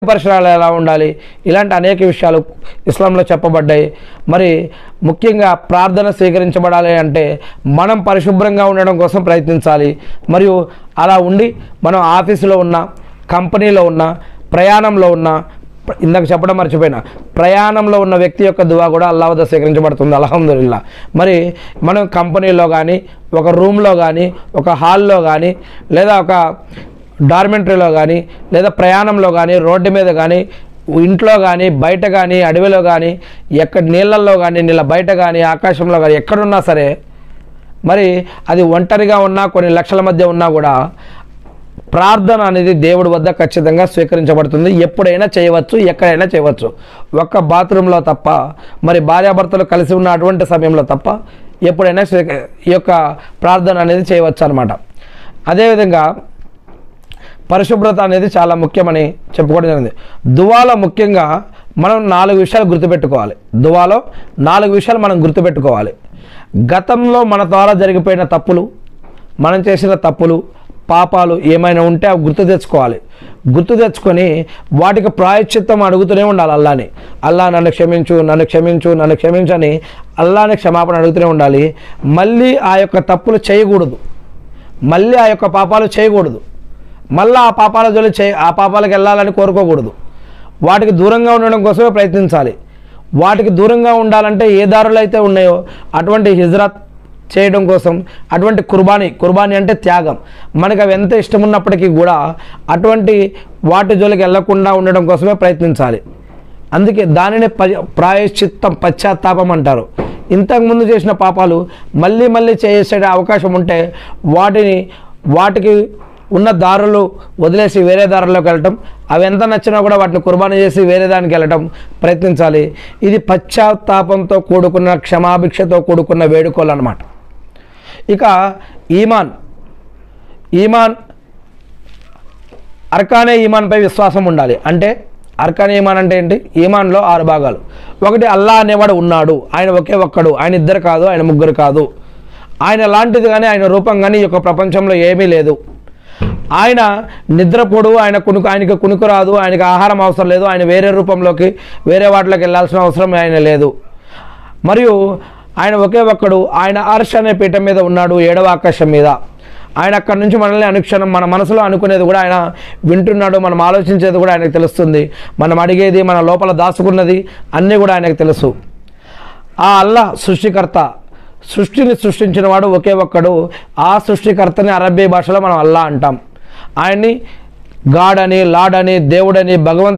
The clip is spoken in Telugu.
పరిసరాలు ఎలా ఉండాలి, ఇలాంటి అనేక విషయాలు ఇస్లాంలో చెప్పబడ్డాయి. మరి ముఖ్యంగా ప్రార్థన స్వీకరించబడాలి అంటే మనం పరిశుభ్రంగా ఉండడం కోసం ప్రయత్నించాలి. మరియు అలా ఉండి మనం ఆఫీసులో ఉన్న, కంపెనీలో ఉన్న, ప్రయాణంలో ఉన్న, ఇందాక చెప్పడం మర్చిపోయినా, ప్రయాణంలో ఉన్న వ్యక్తి యొక్క దువా కూడా అల్లాహ్ వద్ద స్వీకరించబడుతుంది అల్హమ్దులిల్లా. మరి మనం కంపెనీలో కానీ, ఒక రూమ్లో కానీ, ఒక హాల్లో కానీ, లేదా ఒక డార్మెంటరీలో కానీ, లేదా ప్రయాణంలో కానీ, రోడ్డు మీద కానీ, ఇంట్లో కానీ, బయట కానీ, అడవిలో కానీ, ఎక్కడ నీళ్ళల్లో కానీ, నీళ్ళ బయట కానీ, ఆకాశంలో కానీ, ఎక్కడున్నా సరే, మరి అది ఒంటరిగా ఉన్నా, కొన్ని లక్షల మధ్య ఉన్నా కూడా ప్రార్థన అనేది దేవుడి వద్ద ఖచ్చితంగా స్వీకరించబడుతుంది. ఎప్పుడైనా చేయవచ్చు, ఎక్కడైనా చేయవచ్చు. ఒక్క బాత్రూంలో తప్ప, మరి భార్యాభర్తలు కలిసి ఉన్న అటువంటి సమయంలో తప్ప ఎప్పుడైనా ఈ యొక్క ప్రార్థన అనేది చేయవచ్చు అన్నమాట. అదేవిధంగా పరిశుభ్రత అనేది చాలా ముఖ్యమని చెప్పుకోవడం జరిగింది. దువాలో ముఖ్యంగా మనం 4 విషయాలు గుర్తుపెట్టుకోవాలి. దువాలో 4 విషయాలు మనం గుర్తుపెట్టుకోవాలి. గతంలో మన ద్వారా జరిగిపోయిన తప్పులు, మనం చేసిన తప్పులు, పాపాలు ఏమైనా ఉంటే అవి గుర్తు తెచ్చుకోవాలి. గుర్తు తెచ్చుకొని వాటికి ప్రాయశ్చిత్తం అడుగుతూనే ఉండాలి అల్లాని. అల్లా నన్ను క్షమించు, నన్ను క్షమించు, నన్ను క్షమించని అల్లాని క్షమాపణ అడుగుతూనే ఉండాలి. మళ్ళీ ఆ యొక్క తప్పులు చేయకూడదు, మళ్ళీ ఆ యొక్క పాపాలు చేయకూడదు, మళ్ళీ ఆ పాపాల జోలి ఆ పాపాలకు వెళ్ళాలని కోరుకోకూడదు. వాటికి దూరంగా ఉండడం కోసమే ప్రయత్నించాలి. వాటికి దూరంగా ఉండాలంటే ఏ దారులు అయితే ఉన్నాయో అటువంటి హిజ్రత్ చేయడం కోసం, అటువంటి కుర్బానీ అంటే త్యాగం, మనకు అవి ఎంత ఇష్టం ఉన్నప్పటికీ కూడా అటువంటి వాటి జోలికి వెళ్లకుండా ఉండడం కోసమే ప్రయత్నించాలి. అందుకే దానిని ప్రాయశ్చిత్తం, పశ్చాత్తాపం అంటారు. ఇంతకుముందు చేసిన పాపాలు మళ్ళీ మళ్ళీ చేసే అవకాశం ఉంటే వాటికి ఉన్న దారులు వదిలేసి వేరే దారుల్లోకి వెళ్ళటం, అవి ఎంత నచ్చినా కూడా వాటిని కుర్బానీ చేసి వేరే దానికి వెళ్ళటం ప్రయత్నించాలి. ఇది పశ్చాత్తాపంతో కూడుకున్న, క్షమాభిక్షతో కూడుకున్న వేడుకోలు అన్నమాట. ఇక ఈమాన్ అర్కానే ఈమాన్పై విశ్వాసం ఉండాలి. అంటే అర్కానే ఈమాన్ అంటే ఏంటి? ఈమాన్లో 6 భాగాలు. ఒకటి, అల్లా అనేవాడు ఉన్నాడు, ఆయన ఒకే ఒక్కడు, ఆయన 2 కాదు, ఆయన 3 కాదు, ఆయన లాంటిది కానీ ఆయన రూపం కానీ ఈ యొక్క ప్రపంచంలో ఏమీ లేదు. ఆయన నిద్రపోడు, ఆయనకి కునుకు రాదు, ఆయనకి ఆహారం అవసరం లేదు, ఆయన వేరే రూపంలోకి, వేరే వాటిలోకి వెళ్ళాల్సిన అవసరం ఆయన లేదు. మరియు ఆయన ఒకే ఒక్కడు, ఆయన అర్ష్ అనే పీఠం మీద ఉన్నాడు, 7వ ఆకాశం మీద. ఆయన అక్కడి నుంచి మనల్ని అనుక్షణం మన మనసులో అనుకునేది కూడా ఆయన వింటున్నాడు, మనం ఆలోచించేది కూడా ఆయనకు తెలుస్తుంది, మనం అడిగేది, మన లోపల దాచుకున్నది అన్నీ కూడా ఆయనకు తెలుసు. ఆ అల్లాహ్ సృష్టికర్త, సృష్టిని సృష్టించిన వాడు ఒకే ఒక్కడు. ఆ సృష్టికర్తని అరబ్బీ భాషలో మనం అల్లా అంటాం. ఆయన్ని గాడ్ అని, లాడ్ అని, దేవుడని, భగవంతుడు